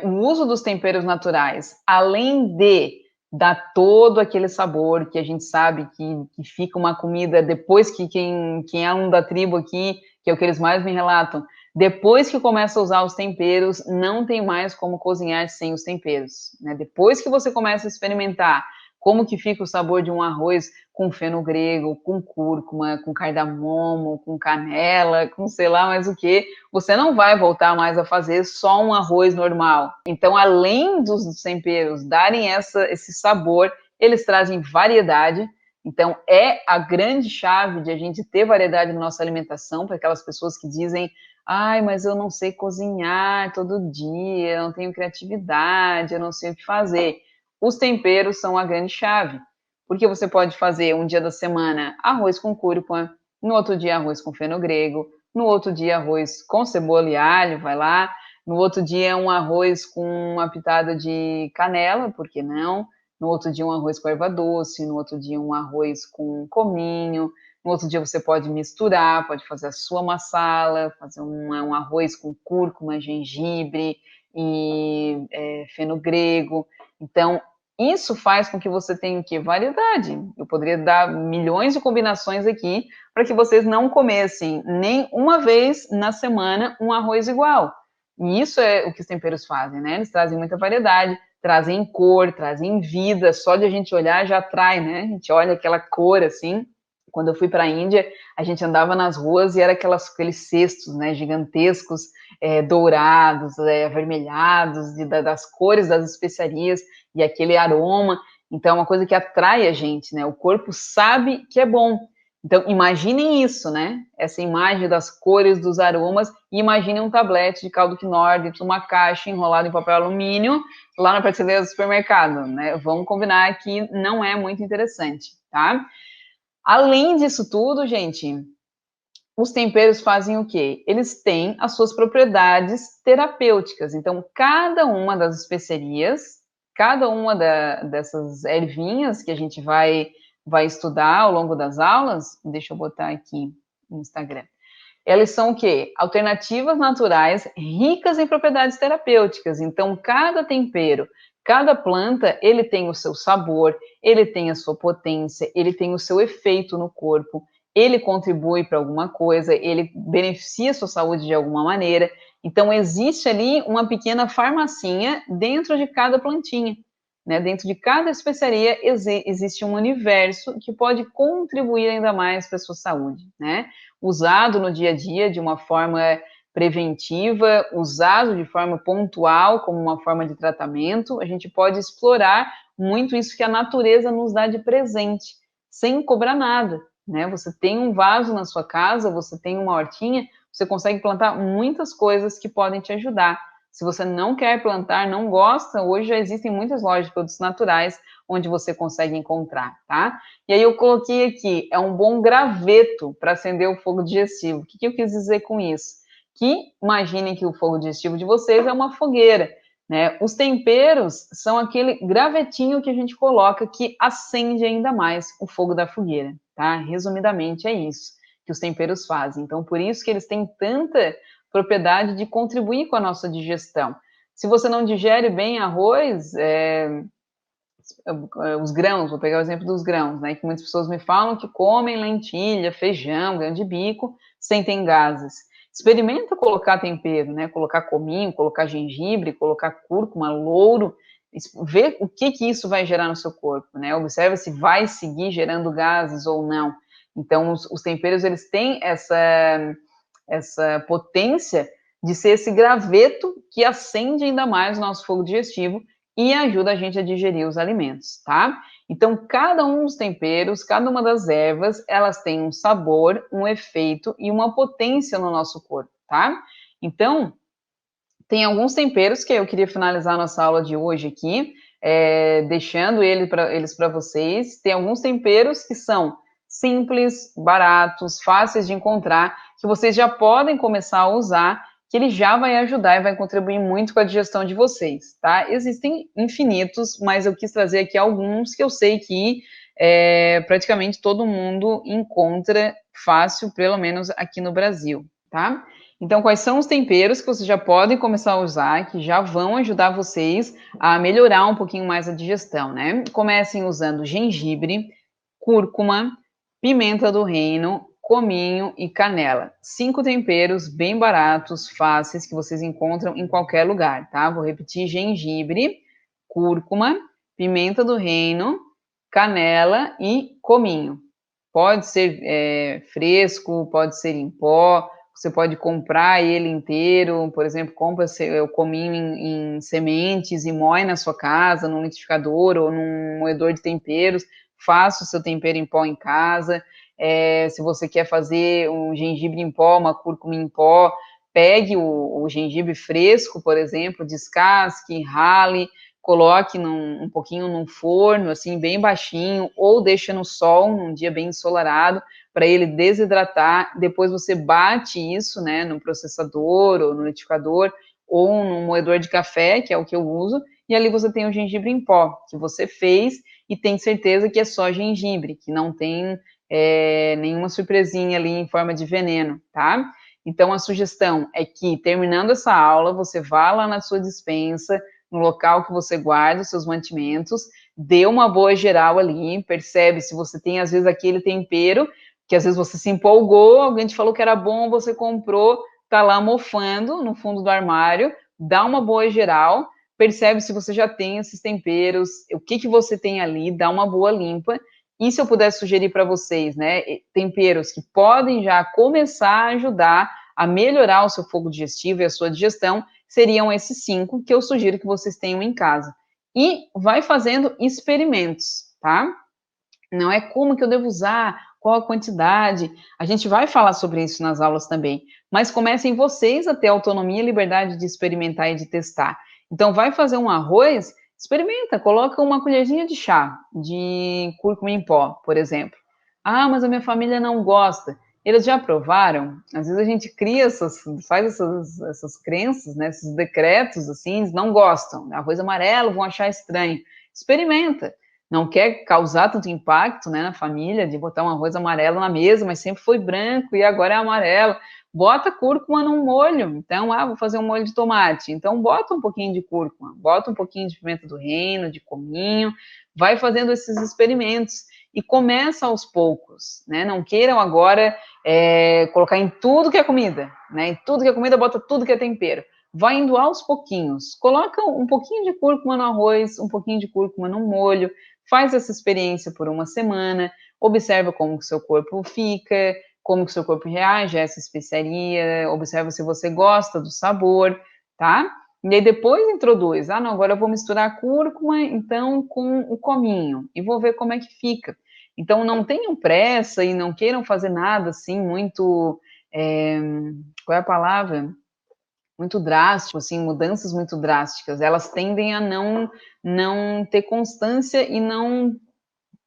o uso dos temperos naturais, além de dar todo aquele sabor que a gente sabe que fica uma comida, depois que quem é um da tribo aqui, que é o que eles mais me relatam, depois que começa a usar os temperos, não tem mais como cozinhar sem os temperos, né? Depois que você começa a experimentar como que fica o sabor de um arroz com feno grego, com cúrcuma, com cardamomo, com canela, com sei lá mais o que, você não vai voltar mais a fazer só um arroz normal. Então, além dos temperos darem esse sabor, eles trazem variedade. Então, é a grande chave de a gente ter variedade na nossa alimentação, para aquelas pessoas que dizem, ai, mas eu não sei cozinhar todo dia, eu não tenho criatividade, eu não sei o que fazer. Os temperos são a grande chave, porque você pode fazer um dia da semana arroz com cúrcuma, no outro dia arroz com feno grego, no outro dia arroz com cebola e alho, vai lá, no outro dia um arroz com uma pitada de canela, por que não? No outro dia um arroz com erva doce, no outro dia um arroz com cominho, no outro dia você pode misturar, pode fazer a sua massala, fazer um arroz com cúrcuma, gengibre e feno grego. Então, isso faz com que você tenha o quê? Variedade. Eu poderia dar milhões de combinações aqui para que vocês não comessem nem uma vez na semana um arroz igual. E isso é o que os temperos fazem, né? Eles trazem muita variedade, trazem cor, trazem vida. Só de a gente olhar já atrai, né? A gente olha aquela cor assim. Quando eu fui para a Índia, a gente andava nas ruas e era aqueles cestos, né, gigantescos, dourados, avermelhados, das cores das especiarias e aquele aroma. Então, é uma coisa que atrai a gente, né? O corpo sabe que é bom. Então, imaginem isso, né? Essa imagem das cores, dos aromas, e imaginem um tablete de caldo quinoa dentro de uma caixa enrolado em papel alumínio lá na prateleira do supermercado, né? Vamos combinar que não é muito interessante, tá? Além disso tudo, gente, os temperos fazem o quê? Eles têm as suas propriedades terapêuticas. Então, cada uma das especiarias, cada uma dessas ervinhas que a gente vai estudar ao longo das aulas, deixa eu botar aqui no Instagram, elas são o quê? Alternativas naturais ricas em propriedades terapêuticas. Então, cada tempero, cada planta, ele tem o seu sabor, ele tem a sua potência, ele tem o seu efeito no corpo, ele contribui para alguma coisa, ele beneficia a sua saúde de alguma maneira. Então, existe ali uma pequena farmacinha dentro de cada plantinha. Né? Dentro de cada especiaria existe um universo que pode contribuir ainda mais para a sua saúde, né? Usado no dia a dia de uma forma preventiva, usado de forma pontual como uma forma de tratamento, a gente pode explorar muito isso que a natureza nos dá de presente, sem cobrar nada, né? Você tem um vaso na sua casa, você tem uma hortinha, você consegue plantar muitas coisas que podem te ajudar. Se você não quer plantar, não gosta, hoje já existem muitas lojas de produtos naturais onde você consegue encontrar, tá? E aí eu coloquei aqui, é um bom graveto para acender o fogo digestivo. O que eu quis dizer com isso? Que imaginem que o fogo digestivo de vocês é uma fogueira, né? Os temperos são aquele gravetinho que a gente coloca que acende ainda mais o fogo da fogueira, tá? Resumidamente é isso que os temperos fazem. Então, por isso que eles têm tanta propriedade de contribuir com a nossa digestão. Se você não digere bem arroz, os grãos, vou pegar o exemplo dos grãos, né, que muitas pessoas me falam que comem lentilha, feijão, grão de bico, sentem gases. Experimenta colocar tempero, né, colocar cominho, colocar gengibre, colocar cúrcuma, louro, vê o que isso vai gerar no seu corpo, né, observa se vai seguir gerando gases ou não. Então, os temperos, eles têm essa potência de ser esse graveto que acende ainda mais o nosso fogo digestivo e ajuda a gente a digerir os alimentos, tá? Então, cada um dos temperos, cada uma das ervas, elas têm um sabor, um efeito e uma potência no nosso corpo, tá? Então, Tem alguns temperos que eu queria finalizar a nossa aula de hoje aqui, deixando eles para vocês. Tem alguns temperos que são simples, baratos, fáceis de encontrar, que vocês já podem começar a usar, que ele já vai ajudar e vai contribuir muito com a digestão de vocês, tá? Existem infinitos, mas eu quis trazer aqui alguns que eu sei que praticamente todo mundo encontra fácil, pelo menos aqui no Brasil, tá? Então, quais são os temperos que vocês já podem começar a usar, que já vão ajudar vocês a melhorar um pouquinho mais a digestão, né? Comecem usando gengibre, cúrcuma, pimenta do reino, cominho e canela. 5 temperos bem baratos, fáceis, que vocês encontram em qualquer lugar, tá? Vou repetir: gengibre, cúrcuma, pimenta do reino, canela e cominho. Pode ser fresco, pode ser em pó, você pode comprar ele inteiro, por exemplo, compra o cominho em sementes e moe na sua casa, num liquidificador ou num moedor de temperos, faça o seu tempero em pó em casa. Se você quer fazer um gengibre em pó, uma cúrcuma em pó, pegue o gengibre fresco, por exemplo, descasque, rale, coloque um pouquinho num forno, assim, bem baixinho, ou deixa no sol, num dia bem ensolarado, para ele desidratar. Depois você bate isso, né, no processador, ou no liquidificador, ou no moedor de café, que é o que eu uso, e ali você tem o gengibre em pó, que você fez, e tem certeza que é só gengibre, que não tem nenhuma surpresinha ali em forma de veneno, tá? Então, a sugestão é que, terminando essa aula, você vá lá na sua despensa, no local que você guarda os seus mantimentos, dê uma boa geral ali, percebe se você tem, às vezes, aquele tempero, que às vezes você se empolgou, alguém te falou que era bom, você comprou, tá lá mofando no fundo do armário, dá uma boa geral, percebe se você já tem esses temperos, o que você tem ali, dá uma boa limpa, e se eu puder sugerir para vocês, né, temperos que podem já começar a ajudar a melhorar o seu fogo digestivo e a sua digestão, seriam esses 5 que eu sugiro que vocês tenham em casa. E vai fazendo experimentos, tá? Não é como que eu devo usar, qual a quantidade. A gente vai falar sobre isso nas aulas também. Mas comecem vocês a ter autonomia e liberdade de experimentar e de testar. Então, vai fazer um arroz, experimenta, coloca uma colherzinha de chá de cúrcuma em pó, por exemplo. Ah, mas a minha família não gosta. Eles já provaram? Às vezes a gente cria faz essas crenças, né, esses decretos, assim, eles não gostam. Arroz amarelo, vão achar estranho. Experimenta. Não quer causar tanto impacto, né, na família, de botar um arroz amarelo na mesa, mas sempre foi branco e agora é amarelo. Bota cúrcuma num molho. Então, vou fazer um molho de tomate. Então, bota um pouquinho de cúrcuma, bota um pouquinho de pimenta do reino, de cominho, vai fazendo esses experimentos e começa aos poucos, né? Não queiram agora colocar em tudo que é comida, né? Em tudo que é comida, bota tudo que é tempero. Vai indo aos pouquinhos. Coloca um pouquinho de cúrcuma no arroz, um pouquinho de cúrcuma no molho, faz essa experiência por uma semana, observa como que o seu corpo fica, como que o seu corpo reage a essa especiaria, observa se você gosta do sabor, tá? E aí depois introduz, não, agora eu vou misturar a cúrcuma, então, com o cominho, e vou ver como é que fica. Então, não tenham pressa e não queiram fazer nada, assim, muito, qual é a palavra? Muito drástico, assim, mudanças muito drásticas, elas tendem a não ter constância e não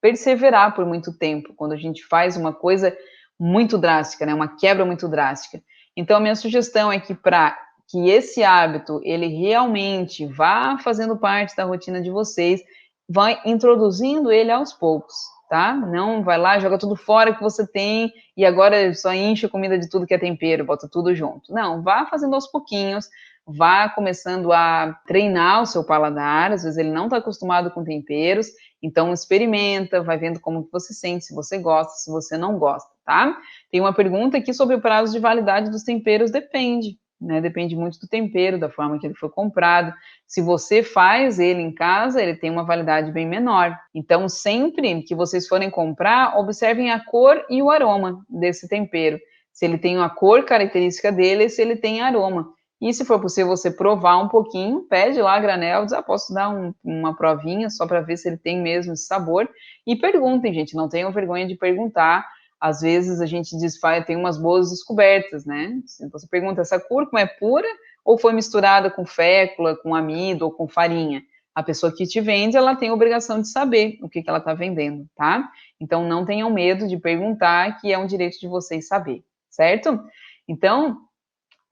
perseverar por muito tempo, quando a gente faz uma coisa muito drástica, né, uma quebra muito drástica. Então, a minha sugestão é que para que esse hábito, ele realmente vá fazendo parte da rotina de vocês, vai introduzindo ele aos poucos, tá? Não vai lá, joga tudo fora que você tem e agora só enche a comida de tudo que é tempero, bota tudo junto. Não, vá fazendo aos pouquinhos, vá começando a treinar o seu paladar, às vezes ele não está acostumado com temperos, então experimenta, vai vendo como que você sente, se você gosta, se você não gosta, tá? Tem uma pergunta aqui sobre o prazo de validade dos temperos, depende, né? Depende muito do tempero, da forma que ele foi comprado. Se você faz ele em casa, ele tem uma validade bem menor. Então, sempre que vocês forem comprar, observem a cor e o aroma desse tempero. Se ele tem a cor característica dele, se ele tem aroma. E se for possível você provar um pouquinho, pede lá a granel, diz, posso dar uma provinha só para ver se ele tem mesmo esse sabor. E perguntem, gente, não tenham vergonha de perguntar. Às vezes a gente diz, tem umas boas descobertas, né? Se você pergunta, essa cúrcuma é pura ou foi misturada com fécula, com amido ou com farinha. A pessoa que te vende, ela tem a obrigação de saber o que ela está vendendo, tá? Então, não tenham medo de perguntar, que é um direito de vocês saber, certo? Então,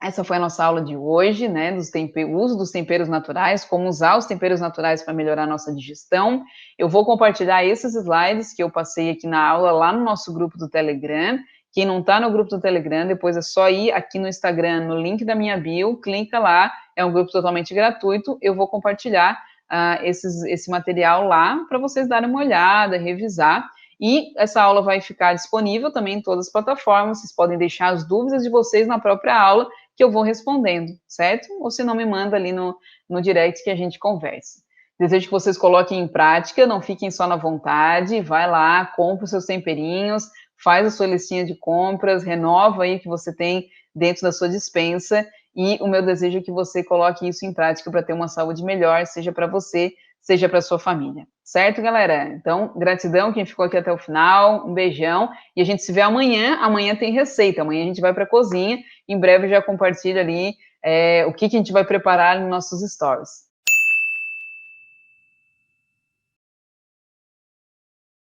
essa foi a nossa aula de hoje, né, uso dos temperos naturais, como usar os temperos naturais para melhorar a nossa digestão. Eu vou compartilhar esses slides que eu passei aqui na aula lá no nosso grupo do Telegram. Quem não está no grupo do Telegram, depois é só ir aqui no Instagram, no link da minha bio, clica lá, é um grupo totalmente gratuito, eu vou compartilhar esse material lá para vocês darem uma olhada, revisar. E essa aula vai ficar disponível também em todas as plataformas, vocês podem deixar as dúvidas de vocês na própria aula, que eu vou respondendo, certo? Ou se não, me manda ali no direct que a gente conversa. Desejo que vocês coloquem em prática, não fiquem só na vontade, vai lá, compra os seus temperinhos, faz a sua listinha de compras, renova aí o que você tem dentro da sua despensa, e o meu desejo é que você coloque isso em prática para ter uma saúde melhor, seja para você, seja para sua família. Certo, galera? Então, gratidão quem ficou aqui até o final, um beijão, e a gente se vê amanhã. Amanhã tem receita, amanhã a gente vai para a cozinha, em breve eu já compartilho ali o que a gente vai preparar nos nossos stories.